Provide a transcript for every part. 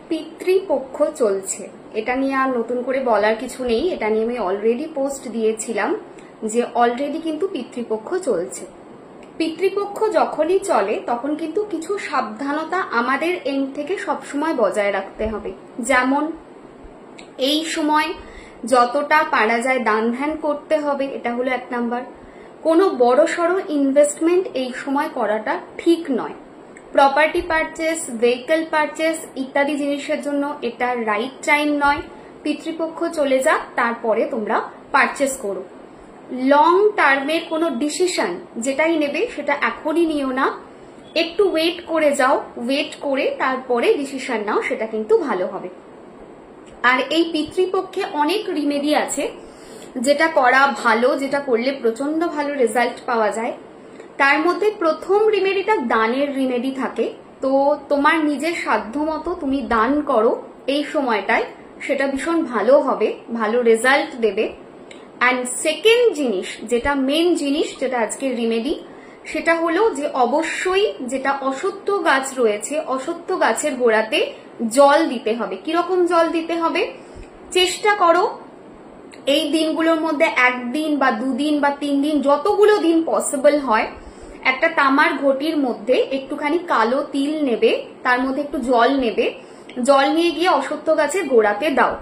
পিতৃপক্ষ চলছে, এটা নিয়ে আর নতুন করে বলার কিছু নেই। এটা নিয়ে আমি অলরেডি পোস্ট দিয়েছিলাম যে অলরেডি কিন্তু পিতৃপক্ষ চলছে। পিতৃপক্ষ যখনই চলে তখন কিন্তু কিছু সাবধানতা আমাদের এন্ড থেকে সবসময় বজায় রাখতে হবে। যেমন এই সময় যতটা পারা যায় দান ধ্যান করতে হবে, এটা হলো 1 নাম্বার। কোনো বড় সড়ো ইনভেস্টমেন্ট এই সময় করাটা ঠিক নয়। প্রপার্টি পারচেস, ভেহিকল পারচেস ইত্যাদি জিনিসের জন্য এটা রাইট টাইম নয়। পিতৃপক্ষ চলে যাক, তারপরে তোমরা পারচেস করো। লং টার্মের কোনো ডিসিশন যেটাই নেবে সেটা এখনই নিও না, একটু ওয়েট করে যাও, ওয়েট করে তারপরে ডিসিশন নাও, সেটা কিন্তু ভালো হবে। আর এই পিতৃপক্ষে অনেক রিমেডি আছে যেটা করা ভালো, যেটা করলে প্রচন্ড ভালো রেজাল্ট পাওয়া যায়। তার মধ্যে প্রথম রিমেডিটা দানের রিমেডি থাকে। তো তোমার নিজের সাধ্য মতো তুমি দান করো এই সময়টায়, সেটা ভীষণ ভালো হবে, ভালো রেজাল্ট দেবে। অ্যান্ড সেকেন্ড জিনিস, যেটা মেন জিনিস, যেটা আজকের রিমেডি, সেটা হলো যে অবশ্যই যেটা অশ্বত্থ গাছ রয়েছে, অশ্বত্থ গাছের গোড়াতে জল দিতে হবে। কিরকম জল দিতে হবে? চেষ্টা করো এই দিনগুলোর মধ্যে 1 দিন বা 2 দিন বা 3 দিন, যতগুলো দিন পসিবল হয়, একটা তামার ঘটির মধ্যে একটুখানি কালো তিল নেবে, তার মধ্যে একটু জল নেবে, জল নিয়ে গিয়ে অশ্বত্থ গাছের গোড়াতে দাও।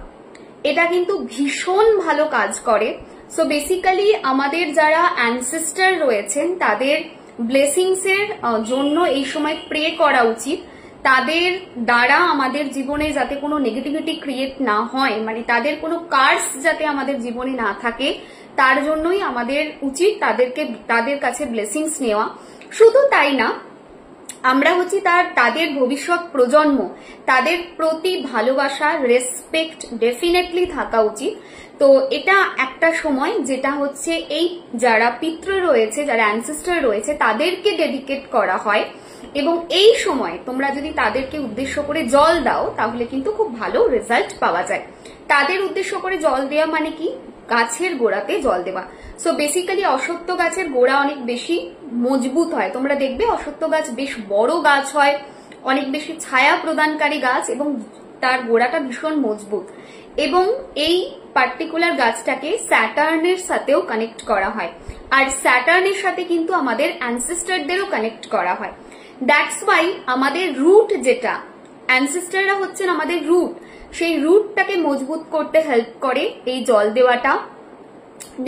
এটা কিন্তু ভীষণ ভালো কাজ করে। সো বেসিক্যালি আমাদের যারা অ্যানসেস্টার রয়েছেন তাদের ব্লেসিংস এর জন্য এই সময় প্রে করা উচিত। তাদের দ্বারা আমাদের জীবনে যাতে কোনো নেগেটিভিটি ক্রিয়েট না হয়, মানে তাদের কোনো কার্স যাতে আমাদের জীবনে না থাকে, তার জন্যই আমাদের উচিত তাদের কাছে ব্লেসিংস নেওয়া। শুধু তাই না, আমরা হচ্ছি তাদের ভবিষ্যৎ প্রজন্ম, তাদের প্রতি ভালোবাসা, রেসপেক্ট ডেফিনেটলি থাকা উচিত। তো এটা একটা সময় যেটা হচ্ছে এই যারা পিতৃ রয়েছে, যারা অ্যানসেস্টার রয়েছে, তাদেরকে ডেডিকেট করা হয়। এবং এই সময় তোমরা যদি তাদেরকে উদ্দেশ্য করে জল দাও তাহলে কিন্তু খুব ভালো রেজাল্ট পাওয়া যায়। তাদের উদ্দেশ্য করে জল দেওয়া মানে কি? গাছের গোড়াতে জল দেওয়া। সো বেসিক্যালি অশ্বত্থ গাছের গোড়া অনেক বেশি মজবুত হয়। তোমরা দেখবে অশ্বত্থ গাছ বেশ বড় গাছ হয়, অনেক বেশি ছায়া প্রদানকারী গাছ, এবং তার গোড়াটা ভীষণ মজবুত। এবং এই পার্টিকুলার গাছটাকে স্যাটার্নের সাথেও কানেক্ট করা হয়, আর স্যাটার্নের সাথে কিন্তু আমাদের অ্যানসেস্টারদেরও কানেক্ট করা হয়। দ্যাটস ওয়াই আমাদের রুট, যেটা অ্যানসেস্টাররা হচ্ছেন আমাদের রুট, সেই রুটটাকে মজবুত করতে হেল্প করে এই জল দেওয়াটা।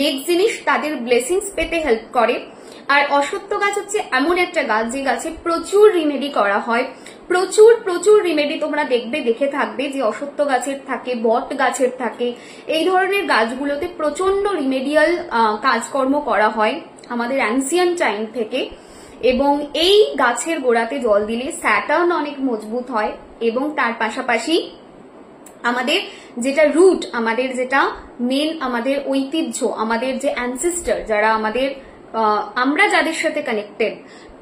নেক্সট জিনিস, তাদের ব্লেসিংস পেতে হেল্প করে। আর অশ্বত্থ গাছ হচ্ছে এমন একটা গাছ যে গাছে প্রচুর রিমেডি করা হয়, প্রচুর প্রচুর রিমেডি তোমরা দেখে থাকবে যে অশ্বত্থ গাছের থাকে, বট গাছের থাকে, এই ধরনের গাছগুলোতে প্রচন্ড রিমেডিয়াল কাজকর্ম করা হয় আমাদের অ্যানসিয়েন্ট টাইম থেকে। এবং এই গাছের গোড়াতে জল দিলে স্যাটার্ন অনেক মজবুত হয়, এবং তার পাশাপাশি আমাদের যেটা রুট, আমাদের যেটা মেন, আমাদের ঐতিহ্য, আমাদের যে অ্যানসেস্টার, যারা আমাদের আমরা যাদের সাথে কানেক্টেড,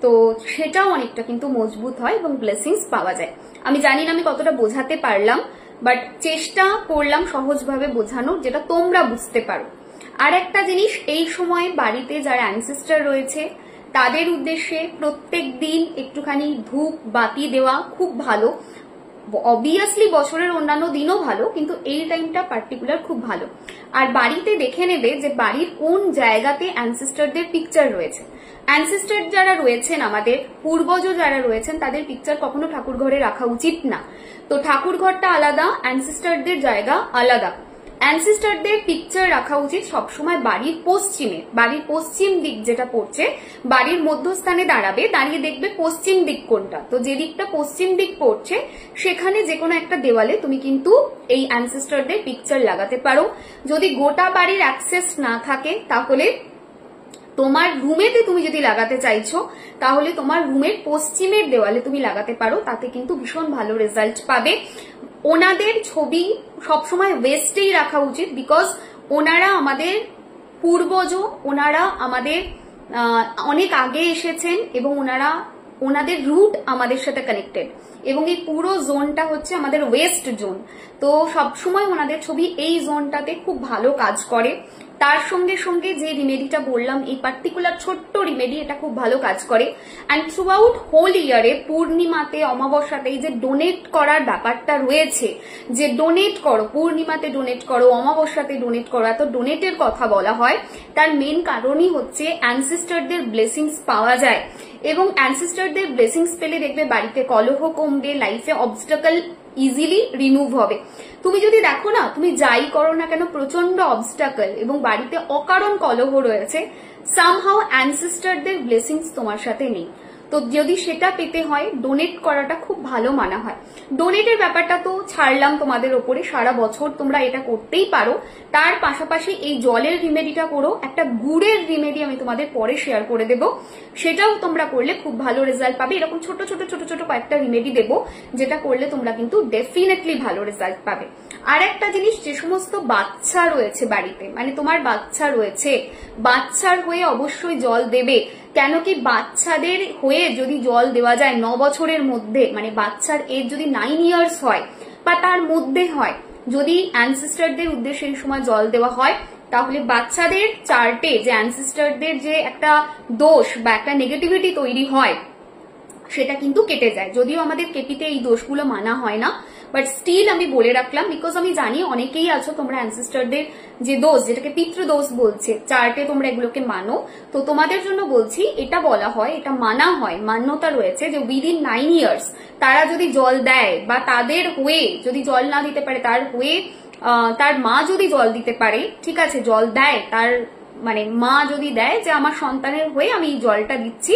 তো সেটাও অনেকটা কিন্তু মজবুত হয় এবং ব্লেসিংস পাওয়া যায়। আমি জানি না আমি কতটা বোঝাতে পারলাম, বাট চেষ্টা করলাম সহজভাবে বোঝানোর, যেটা তোমরা বুঝতে পারো। আর একটা জিনিস, এই সময় বাড়িতে যারা অ্যানসেস্টার রয়েছে তাদের উদ্দেশ্যে প্রত্যেক দিন একটুখানি ধূপ বাতি দেওয়া খুব ভালো। অবভিয়াসলি বছরের অন্যান্য দিনও ভালো, কিন্তু এই টাইমটা পার্টিকুলার খুব ভালো। আর বাড়িতে দেখে নেবে যে বাড়ির কোন জায়গাতে অ্যানসেস্টারদের পিকচার রয়েছে। অ্যানসেস্টার যারা রয়েছেন, আমাদের পূর্বজ যারা রয়েছেন, তাদের পিকচার কখনো ঠাকুর ঘরে রাখা উচিত না। তো ঠাকুর ঘরটা আলাদা, অ্যানসেস্টারদের জায়গা আলাদা। অ্যানসেস্টারদের পিকচার রাখা উচিত সবসময় বাড়ির পশ্চিমে। বাড়ির পশ্চিম দিক যেটা পড়ছে, বাড়ির মধ্যস্থানে দাঁড়াবে, দাঁড়িয়ে দেখবে পশ্চিম দিক কোনটা। তো যে দিকটা পশ্চিম দিক পড়ছে সেখানে যে কোনো একটা দেওয়ালে তুমি কিন্তু এই অ্যানসেস্টারদের পিকচার লাগাতে পারো। যদি গোটা বাড়ির অ্যাক্সেস না থাকে তাহলে তোমার রুমেতে তুমি যদি লাগাতে চাইছো তাহলে তোমার রুমের পশ্চিমের দেওয়ালে তুমি লাগাতে পারো, তাতে কিন্তু ভীষণ ভালো রেজাল্ট পাবে। ওনাদের ছবি সবসময় ওয়েস্টেই রাখা উচিত, বিকজ ওনারা আমাদের পূর্বজ, ওনারা আমাদের অনেক আগে এসেছেন এবং ওনাদের রুট আমাদের সাথে কানেক্টেড, এবং এই পুরো জোনটা হচ্ছে আমাদের ওয়েস্ট জোন। তো সবসময় ওনাদের ছবি এই জোনটাতে খুব ভালো কাজ করে। তার সঙ্গে সঙ্গে যে রিমেডিটা বললাম, এই পার্টিকুলার ছোট্ট রিমেডি, এটা খুব ভালো কাজ করে। অ্যান্ড থ্রু আউট হোল ইয়ারে পূর্ণিমাতে, অমাবস্যাতে এই যে ডোনেট করার ব্যাপারটা রয়েছে, যে ডোনেট করো, পূর্ণিমাতে ডোনেট করো, অমাবস্যাতে ডোনেট করো, এত ডোনেটের কথা বলা হয়, তার মেন কারণই হচ্ছে অ্যানসিস্টারদের ব্লেসিংস পাওয়া যায়। এবং অ্যানসিস্টারদের ব্লেসিংস পেলে দেখবে বাড়িতে কলহ কমবে, লাইফে অবস্টাকল ইজিলি রিমুভ হবে। তুমি যদি দেখো না, তুমি যাই করো না কেন প্রচন্ড অবস্টাকল এবং বাড়িতে অকারণ কলহ রয়েছে, সামহাউ অ্যানসিস্টারদের ব্লেসিংস তোমার সাথে নেই। তো যদি সেটা পেতে হয়, ডোনেট করাটা খুব ভালো মানা হয়। ডোনেটের ব্যাপারটা তো ছাড়লাম তোমাদের ওপরে, সারা বছর তোমরা এটা করতেই পারো। তার পাশাপাশি এই জলের রিমেডিটা করো। একটা গুড়ের রিমেডি আমি তোমাদের পরে শেয়ার করে দেব, সেটাও তোমরা করলে খুব ভালো রেজাল্ট পাবে। এরকম ছোট ছোট ছোট ছোট কয়েকটা রিমেডি দেবো, যেটা করলে তোমরা কিন্তু ডেফিনেটলি ভালো রেজাল্ট পাবে। আর একটা জিনিস, যে সমস্ত বাচ্চা রয়েছে বাড়িতে, মানে তোমার বাচ্চা রয়েছে, বাচ্চার হয়ে অবশ্যই জল দেবে। কেন কি, বাচ্চাদের হয়ে যদি জল দেওয়া যায় 9 বছরের মধ্যে, মানে বাচ্চার এজ যদি 9 ইয়ার্স হয় বা তার মধ্যে হয়, যদি অ্যানসিস্টারদের উদ্দেশ্যে এই সময় জল দেওয়া হয়, তাহলে বাচ্চাদের চার্টে যে অ্যানসিস্টারদের যে একটা দোষ বা একটা নেগেটিভিটি তৈরি হয়, সেটা কিন্তু কেটে যায়। যদিও আমাদের কেপিতে এই দোষগুলো মানা হয় না, বাট স্টিল আমি বলে রাখলাম, বিকজ আমি জানি অনেকেই আছো তোমরা অ্যানসিস্টারদের যে দোষ, যেটাকে পিতৃদোষ বলছে, চার্টে তোমরা এগুলোকে মানো। তো তোমাদের জন্য বলছি, এটা বলা হয়, এটা মানা হয়, মান্যতা রয়েছে যে উইদিন 9 ইয়ার্স তারা যদি জল দেয় বা তাদের হয়ে যদি জল না দিতে পারে, তার হয়ে তার মা যদি জল দিতে পারে, ঠিক আছে, জল দেয়, তার মানে মা যদি দেয় যে আমার সন্তানের হয়ে আমি এই জলটা দিচ্ছি,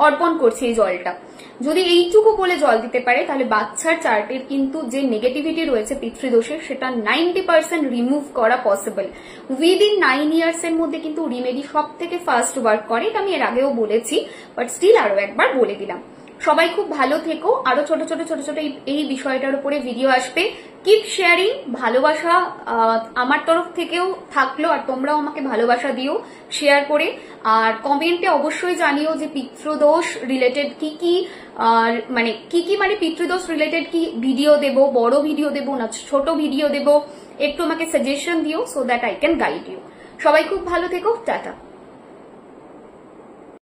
অর্পণ করছি এই জলটা, যদি এইটুকু বলে জল দিতে পারে, তাহলে বাচ্চার চার্টের কিন্তু যে নেগেটিভিটি রয়েছে পিতৃদোষের, সেটা 90% রিমুভ করা পসিবল। উইদিন 9 ইয়ার্স এর মধ্যে কিন্তু রিমেডি সব থেকে ফার্স্ট ওয়ার্ক করে, এটা আমি এর আগেও বলেছি, বাট স্টিল আরো একবার বলে দিলাম। সবাই খুব ভালো থেকো। আরো ছোট ছোট ছোট ছোট এই বিষয়টার উপরে ভিডিও আসবে। Keep sharing. ভালোবাসা আমার তরফ থেকেও থাকলো, আর তোমরাও আমাকে ভালোবাসা দিও শেয়ার করে। আর কমেন্টে অবশ্যই জানিও যে পিতৃদোষ রিলেটেড কি কি মানে পিতৃদোষ রিলেটেড কি ভিডিও দেব, বড় ভিডিও দেব না ছোট ভিডিও দেব, একটু আমাকে সাজেশন দিও, so that I can guide you. সবাই খুব ভালো থেকো, টাটা।